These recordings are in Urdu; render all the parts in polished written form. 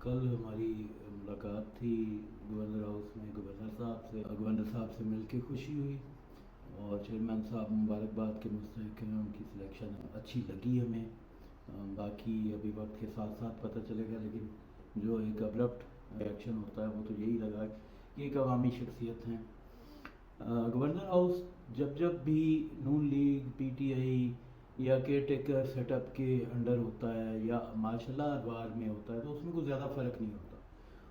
کل ہماری ملاقات تھی گورنر ہاؤس میں گورنر صاحب سے مل کے خوشی ہوئی، اور چیئرمین صاحب مبارکباد کے مستحق ہیں، ان کی سلیکشن اچھی لگی ہمیں۔ باقی ابھی وقت کے ساتھ ساتھ پتہ چلے گا، لیکن جو ایک ابرپٹ ریئیکشن ہوتا ہے وہ تو یہی لگا کہ ایک عوامی شخصیت ہیں۔ گورنر ہاؤس جب جب بھی نون لیگ، پی ٹی آئی یا کیئر ٹیکر سیٹ اپ کے انڈر ہوتا ہے یا مارشل لا ادوار میں ہوتا ہے تو اس میں کوئی زیادہ فرق نہیں ہوتا۔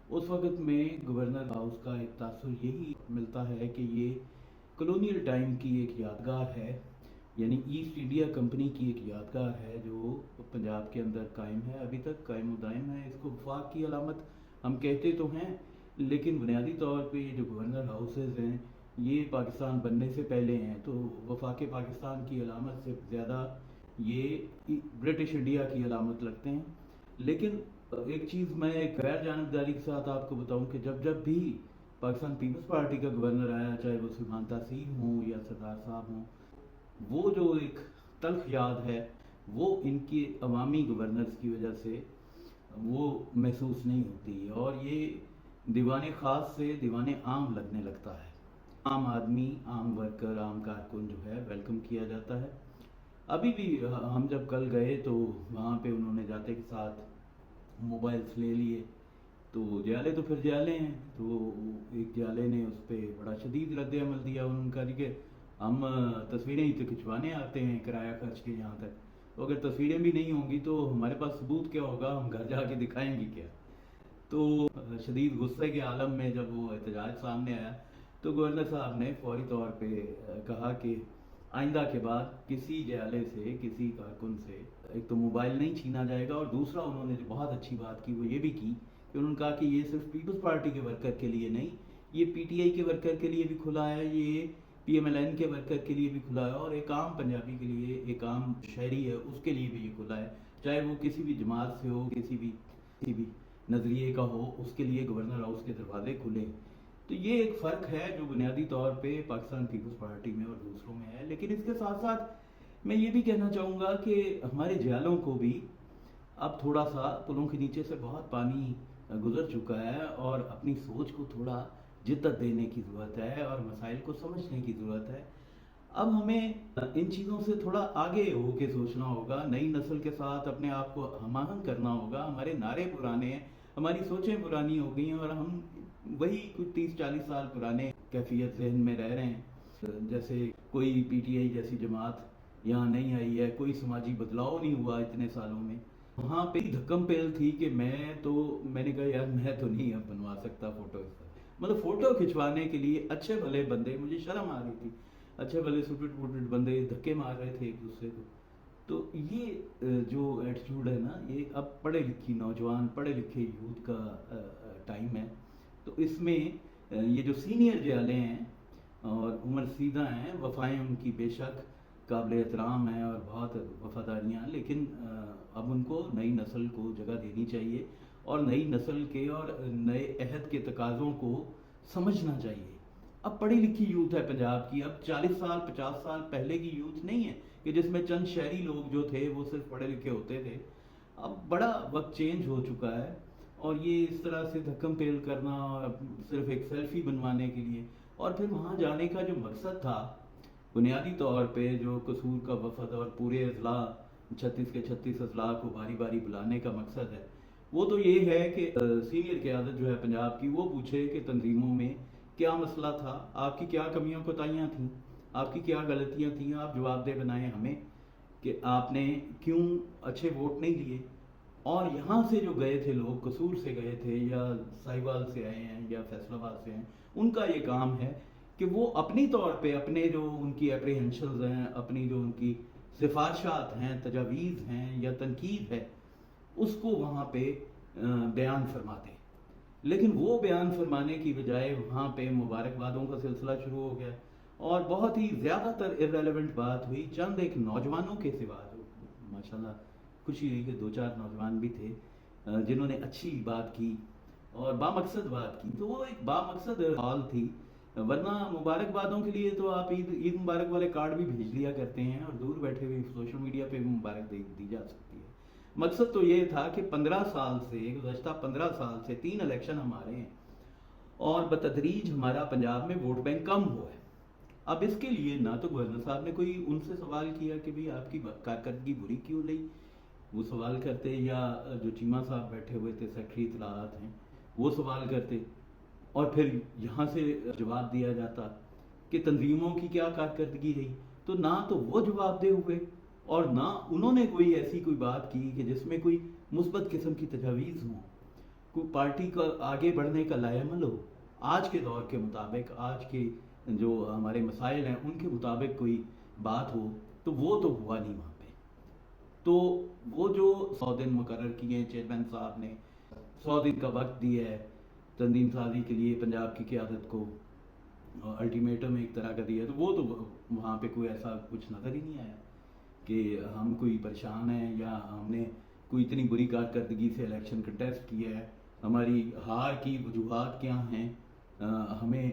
اس وقت میں گورنر ہاؤس کا ایک تاثر یہی ملتا ہے کہ یہ کلونیل ٹائم کی ایک یادگار ہے، یعنی ایسٹ انڈیا کمپنی کی ایک یادگار ہے جو پنجاب کے اندر قائم ہے، ابھی تک قائم و دائم ہے۔ اس کو وفاق کی علامت ہم کہتے تو ہیں، لیکن بنیادی طور پہ یہ جو گورنر ہاؤسز ہیں یہ پاکستان بننے سے پہلے ہیں، تو وفاق پاکستان کی علامت سے زیادہ یہ برٹش انڈیا کی علامت لگتے ہیں۔ لیکن ایک چیز میں غیر جانبداری کے ساتھ آپ کو بتاؤں کہ جب جب بھی پاکستان پیپلز پارٹی کا گورنر آیا، چاہے وہ سبحان تحسین ہوں یا سردار صاحب ہوں، وہ جو ایک تلخ یاد ہے وہ ان کے عوامی گورنرز کی وجہ سے وہ محسوس نہیں ہوتی، اور یہ دیوان خاص سے دیوان عام لگنے لگتا ہے۔ عام آدمی، عام ورکر، عام کارکن جو ہے ویلکم کیا جاتا ہے۔ ابھی بھی ہم جب کل گئے تو وہاں پہ انہوں نے جاتے کے ساتھ موبائلز لے لیے، تو جیالے تو پھر جیالے ہیں، تو ایک جیالے نے اس پہ بڑا شدید رد عمل دیا، انہوں نے کہا جی کہ ہم تصویریں ہی تو کھنچوانے آتے ہیں کرایہ خرچ کے یہاں تک، تو اگر تصویریں بھی نہیں ہوں گی تو ہمارے پاس ثبوت کیا ہوگا، ہم گھر جا کے دکھائیں گی کیا؟ تو شدید غصے کے عالم میں جب وہ احتجاج سامنے آیا تو گورنر صاحب نے فوری طور پہ کہا کہ آئندہ کے بعد کسی جیالے سے، کسی کارکن سے ایک تو موبائل نہیں چھینا جائے گا، اور دوسرا انہوں نے جو بہت اچھی بات کی وہ یہ بھی کی کہ انہوں نے کہا کہ یہ صرف پیپلز پارٹی کے ورکر کے لیے نہیں، یہ پی ٹی آئی کے ورکر کے لیے بھی کھلا ہے، یہ پی ایم ایل این کے ورکر کے لیے بھی کھلا ہے، اور ایک عام پنجابی کے لیے، ایک عام شہری ہے اس کے لیے بھی یہ کھلا ہے، چاہے وہ کسی بھی جماعت سے ہو، کسی بھی نظریے کا ہو، اس کے لیے گورنر ہاؤس کے دروازے کھلے۔ تو یہ ایک فرق ہے جو بنیادی طور پہ پاکستان پیپلز پارٹی میں اور دوسروں میں ہے۔ لیکن اس کے ساتھ ساتھ میں یہ بھی کہنا چاہوں گا کہ ہمارے جیالوں کو بھی اب تھوڑا سا پلوں کے نیچے سے بہت پانی گزر چکا ہے، اور اپنی سوچ کو تھوڑا جدت دینے کی ضرورت ہے اور مسائل کو سمجھنے کی ضرورت ہے۔ اب ہمیں ان چیزوں سے تھوڑا آگے ہو کے سوچنا ہوگا، نئی نسل کے ساتھ اپنے آپ کو ہم آہنگ کرنا ہوگا۔ ہمارے نعرے پرانے ہیں، ہماری سوچیں پرانی ہو گئی ہیں، اور ہم وہی کچھ 30-40 سال پرانے کیفیت ذہن میں رہ رہے ہیں، جیسے کوئی پی ٹی آئی جیسی جماعت یہاں نہیں آئی ہے، کوئی سماجی بدلاؤ نہیں ہوا اتنے سالوں میں۔ وہاں پہ دھکم پیل تھی کہ میں نے کہا یار میں تو نہیں اب بنوا سکتا فوٹو، مطلب فوٹو کھنچوانے کے لیے اچھے بھلے بندے، مجھے شرم آ رہی تھی، اچھے بھلے سوٹڈ بوٹڈ بندے دھکے مار رہے تھے ایک دوسرے کو۔ تو یہ جو ایٹیٹیوڈ ہے نا، یہ اب پڑھے لکھی نوجوان، پڑھے لکھے یوتھ کا ٹائم ہے۔ تو اس میں یہ جو سینئر جیالے ہیں اور عمر رسیدہ ہیں، وفائیں ان کی بے شک قابل احترام ہیں اور بہت وفاداریاں، لیکن اب ان کو نئی نسل کو جگہ دینی چاہیے، اور نئی نسل کے اور نئے عہد کے تقاضوں کو سمجھنا چاہیے۔ اب پڑھی لکھی یوتھ ہے پنجاب کی، اب 40 سال 50 سال پہلے کی یوتھ نہیں ہے کہ جس میں چند شہری لوگ جو تھے وہ صرف پڑھے لکھے ہوتے تھے۔ اب بڑا وقت چینج ہو چکا ہے، اور یہ اس طرح سے دھکم پیل کرنا اور صرف ایک سیلفی بنوانے کے لیے، اور پھر وہاں جانے کا جو مقصد تھا بنیادی طور پہ، جو قصور کا وفد اور پورے اضلاع 36 کے 36 اضلاع کو باری باری بلانے کا مقصد ہے، وہ تو یہ ہے کہ سینئر قیادت جو ہے پنجاب کی وہ پوچھے کہ تنظیموں میں کیا مسئلہ تھا، آپ کی کیا کمیاں کوتاہیاں تھیں، آپ کی کیا غلطیاں تھیں، آپ جواب دہ بنائیں ہمیں کہ آپ نے کیوں اچھے ووٹ نہیں لیے۔ اور یہاں سے جو گئے تھے لوگ، قصور سے گئے تھے یا ساہیوال سے آئے ہیں یا فیصل آباد سے ہیں، ان کا یہ کام ہے کہ وہ اپنی طور پہ اپنے جو ان کی اپریہنشنز ہیں، اپنی جو ان کی سفارشات ہیں، تجاویز ہیں یا تنقید ہے، اس کو وہاں پہ بیان فرماتے۔ لیکن وہ بیان فرمانے کی بجائے وہاں پہ مبارکبادوں کا سلسلہ شروع ہو گیا، اور بہت ہی زیادہ تر ارریلیونٹ بات ہوئی، چند ایک نوجوانوں کے سوا، جو ماشاءاللہ خوشی ہوئی کہ 2-4 نوجوان بھی تھے جنہوں نے اچھی بات کی اور بامقصد بات کی، تو وہ ایک بامقصد حال تھی۔ ورنہ مبارکبادوں کے لیے تو آپ عید مبارک والے کارڈ بھی بھیج لیا کرتے ہیں، اور دور بیٹھے ہوئے سوشل میڈیا پہ بھی مبارک دی جا سکتی ہے۔ مقصد تو یہ تھا کہ 15 سال سے، گزشتہ 15 سال سے 3 الیکشن ہمارے ہیں اور بتدریج ہمارا پنجاب میں ووٹ بینک کم ہوا ہے. اب اس کے لیے نہ تو گورنر صاحب نے کوئی ان سے سوال کیا کہ بھئی آپ کی کارکردگی بری کیوں رہی، وہ سوال کرتے، یا جو چیمہ صاحب بیٹھے ہوئے تھے سیکٹری اطلاعات ہیں وہ سوال کرتے، اور پھر یہاں سے جواب دیا جاتا کہ تنظیموں کی کیا کارکردگی رہی. تو نہ تو وہ جواب دہ ہوئے اور نہ انہوں نے کوئی ایسی کوئی بات کی کہ جس میں کوئی مثبت قسم کی تجاویز ہوں، کوئی پارٹی کا آگے بڑھنے کا لائے عمل ہو آج کے دور کے مطابق، آج کے جو ہمارے مسائل ہیں ان کے مطابق کوئی بات ہو. تو وہ تو ہوا نہیں وہاں پہ. تو وہ جو 100 دن مقرر کیے ہیں چیئرمین صاحب نے، 100 دن کا وقت دیا ہے تنظیم سازی کے لیے پنجاب کی قیادت کو، الٹیمیٹم ایک طرح کا دیا، تو وہ تو وہاں پہ کوئی ایسا کچھ نظر ہی نہیں آیا کہ ہم کوئی پریشان ہیں یا ہم نے کوئی اتنی بری کارکردگی سے الیکشن کنٹیسٹ کیا ہے، ہماری ہار کی وجوہات کیا ہیں، ہمیں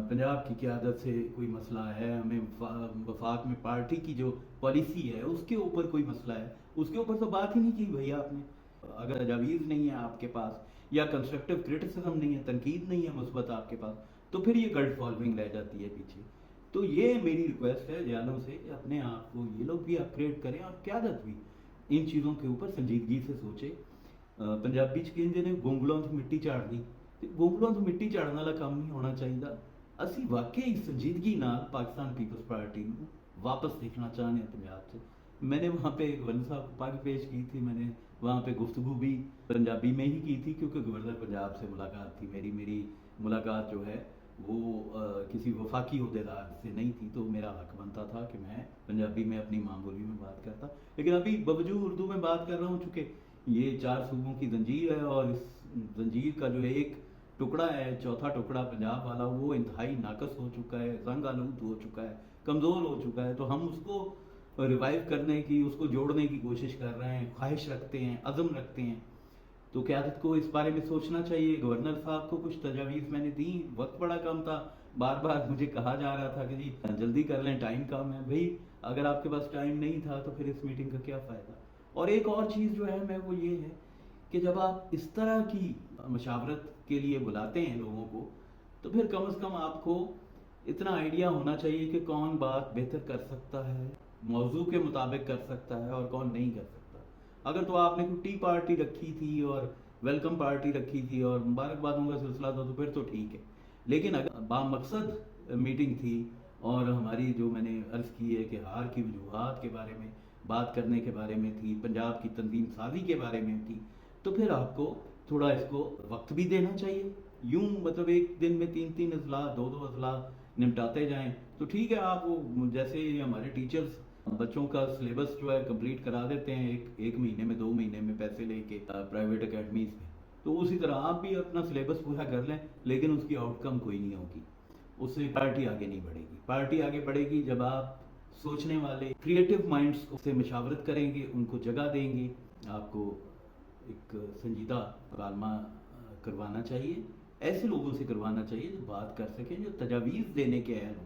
پنجاب کی قیادت سے کوئی مسئلہ ہے، ہمیں وفاق میں پارٹی کی جو پالیسی ہے اس کے اوپر کوئی مسئلہ ہے، اس کے اوپر تو بات ہی نہیں کی بھیا آپ نے. اگر تجاویز نہیں ہے آپ کے پاس یا کنسٹرکٹیو کرٹیسزم نہیں ہے، تنقید نہیں ہے مثبت آپ کے پاس، تو پھر یہ گلٹ فالوئنگ رہ جاتی ہے پیچھے. تو یہ میری ریکویسٹ ہے جانوں سے کہ اپنے آپ کو یہ لوگ بھی اپگریڈ کریں اور قیادت بھی ان چیزوں کے اوپر سنجیدگی سے سوچے. پنجابی چ کہندے نے گونگلوں سے مٹی جھاڑ دی، گونگلوں سے مٹی جھاڑنے والا کام نہیں ہونا چاہیے. اسی واقعی سنجیدگی نال پاکستان پیپلز پارٹی نو واپس دیکھنا چاہتے ہیں پنجاب سے. میں نے وہاں پہ گورنر صاحب کو پگ پیش کی تھی، میں نے وہاں پہ گفتگو بھی پنجابی میں ہی کی تھی کیونکہ گورنر پنجاب سے ملاقات تھی میری ملاقات جو ہے وہ کسی وفاقی عہدیدار سے نہیں تھی، تو میرا حق بنتا تھا کہ میں پنجابی میں اپنی ماں بولی میں بات کرتا. لیکن ابھی باوجود اردو میں بات کر رہا ہوں چونکہ یہ 4 صوبوں کی زنجیر ہے اور اس زنجیر کا جو ایک ٹکڑا ہے، چوتھا ٹکڑا پنجاب والا، وہ انتہائی ناقص ہو چکا ہے، زنگ آلود ہو چکا ہے، کمزور ہو چکا ہے. تو ہم اس کو ریوائیو کرنے کی، اس کو جوڑنے کی کوشش کر رہے ہیں، خواہش رکھتے ہیں، عزم رکھتے ہیں. تو قیادت کو اس بارے میں سوچنا چاہیے. گورنر صاحب کو کچھ تجاویز میں نے دی، وقت بڑا کم تھا، بار بار مجھے کہا جا رہا تھا کہ جی جلدی کر لیں، ٹائم کم ہے. بھائی اگر آپ کے پاس ٹائم نہیں تھا تو پھر اس میٹنگ کا کیا فائدہ. اور ایک اور چیز جو ہے میں وہ یہ ہے کہ جب آپ اس طرح کی مشاورت کے لیے بلاتے ہیں لوگوں کو تو پھر کم از کم آپ کو اتنا آئیڈیا ہونا چاہیے کہ کون بات بہتر کر سکتا ہے، موضوع کے مطابق کر سکتا ہے اور کون نہیں کر سکتا. اگر تو آپ نے کوئی ٹی پارٹی رکھی تھی اور ویلکم پارٹی رکھی تھی اور مبارکبادوں کا سلسلہ تھا تو پھر تو ٹھیک ہے. لیکن اگر بامقصد میٹنگ تھی اور ہماری جو میں نے عرض کی ہے کہ ہار کی وجوہات کے بارے میں بات کرنے کے بارے میں تھی، پنجاب کی تنظیم سازی کے بارے میں تھی، تو پھر آپ کو تھوڑا اس کو وقت بھی دینا چاہیے. یوں مطلب ایک دن میں 3 اضلاع 2 اضلاع نمٹاتے جائیں تو ٹھیک ہے. آپ وہ جیسے ہمارے ٹیچرز بچوں کا سلیبس جو ہے کمپلیٹ کرا دیتے ہیں ایک مہینے میں 2 مہینے میں پیسے لے کے پرائیویٹ اکیڈمیز میں، تو اسی طرح آپ بھی اپنا سلیبس پورا کر لیں، لیکن اس کی آؤٹ کم کوئی نہیں ہوگی، اس سے پارٹی آگے نہیں بڑھے گی. پارٹی آگے بڑھے گی جب آپ سوچنے والے کریٹو مائنڈز سے مشاورت کریں گے، ان کو جگہ دیں گے. آپ کو ایک سنجیدہ مکالمہ کروانا چاہیے، ایسے لوگوں سے کروانا چاہیے جو بات کر سکیں، جو تجاویز دینے کے اہل ہوں.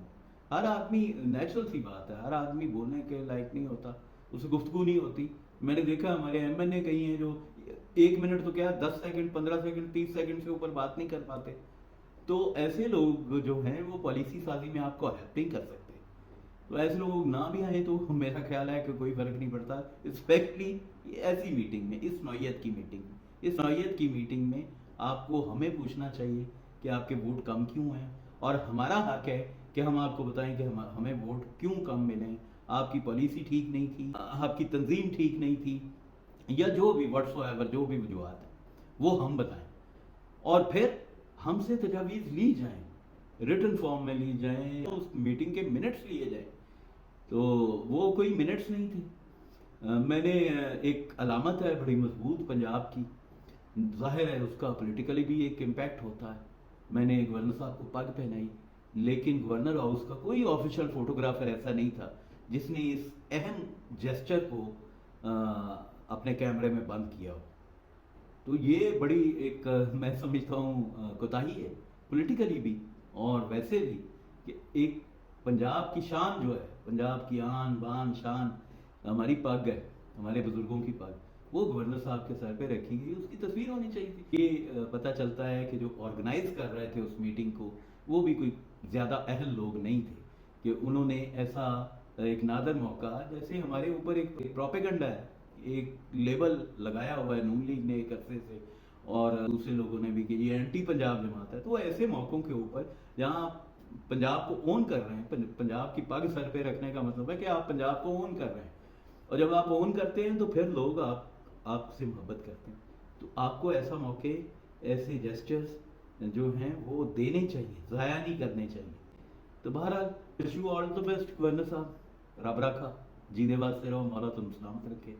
ہر آدمی، نیچرل سی بات ہے، ہر آدمی بولنے کے لائق نہیں ہوتا، اس سے گفتگو نہیں ہوتی. میں نے دیکھا ہمارے ایم این اے کئی ہیں جو 1 منٹ تو کیا 10 سیکنڈ 15 سیکنڈ 30 سیکنڈ سے اوپر بات نہیں کر پاتے. تو ایسے لوگ جو ہیں وہ پالیسی سازی میں آپ کو ہیلپ نہیں کر سکتے. تو ایسے لوگ نہ بھی آئیں تو میرا خیال ہے کہ کوئی فرق نہیں پڑتا، اسپیشلی ایسی میٹنگ میں، اس نوعیت کی میٹنگ میں آپ کو ہمیں پوچھنا چاہیے کہ آپ کے ووٹ کم کیوں ہیں، اور ہمارا حق ہے کہ ہم آپ کو بتائیں کہ ہمیں ووٹ کیوں کم ملیں. آپ کی پالیسی ٹھیک نہیں تھی، آپ کی تنظیم ٹھیک نہیں تھی، یا جو بھی واٹس ایور جو بھی وجوہات ہیں وہ ہم بتائیں، اور پھر ہم سے تجاویز لی جائیں، ریٹن فارم میں لی جائیں، اس میٹنگ کے منٹس لیے جائیں. تو وہ کوئی منٹس نہیں تھے. میں نے ایک علامت ہے بڑی مضبوط پنجاب کی، ظاہر ہے اس کا پولیٹیکلی بھی ایک امپیکٹ ہوتا ہے. میں نے گورنر صاحب کو پگ پہنائی، لیکن گورنر ہاؤس کا کوئی آفیشیل فوٹوگرافر ایسا نہیں تھا جس نے اس اہم جیسچر کو اپنے کیمرے میں بند کیا ہو. تو یہ بڑی ایک میں سمجھتا ہوں کوتاہی ہے، پولیٹیکلی بھی اور ویسے بھی، کہ ایک پنجاب کی شان جو ہے، پنجاب کی آن بان شان، ہماری پگ ہے، ہمارے بزرگوں کی پگ، وہ گورنر صاحب کے سر پہ رکھی گئی، اس کی تصویر ہونی چاہیے تھی۔ یہ پتہ چلتا ہے کہ جو آرگنائز کر رہے تھے اس میٹنگ کو وہ بھی کوئی زیادہ اہل لوگ نہیں تھے کہ انہوں نے ایسا ایک نادر موقع، جیسے ہمارے اوپر ایک پروپیگنڈا ہے، ایک لیبل لگایا ہوا ہے نون لیگ نے ایک عرصے سے اور دوسرے لوگوں نے بھی کہ یہ اینٹی پنجاب جماعت ہے، تو وہ ایسے موقعوں کے اوپر جہاں پنجاب کو اون کر رہے ہیں، پنجاب کی پگ سر پہ رکھنے کا مطلب ہے کہ آپ پنجاب کو اون کر رہے ہیں، اور جب آپ اون کرتے ہیں تو پھر لوگ آپ سے محبت کرتے ہیں، تو آپ کو ایسا موقع، ایسے جیسچرز جو ہیں وہ دینے چاہیے، ضائع نہیں کرنے چاہیے۔ تو بہرحال wish you all the best governor صاحب، رب رکھا، جینے واسطے رہو، مولا تم سلامت رکھے۔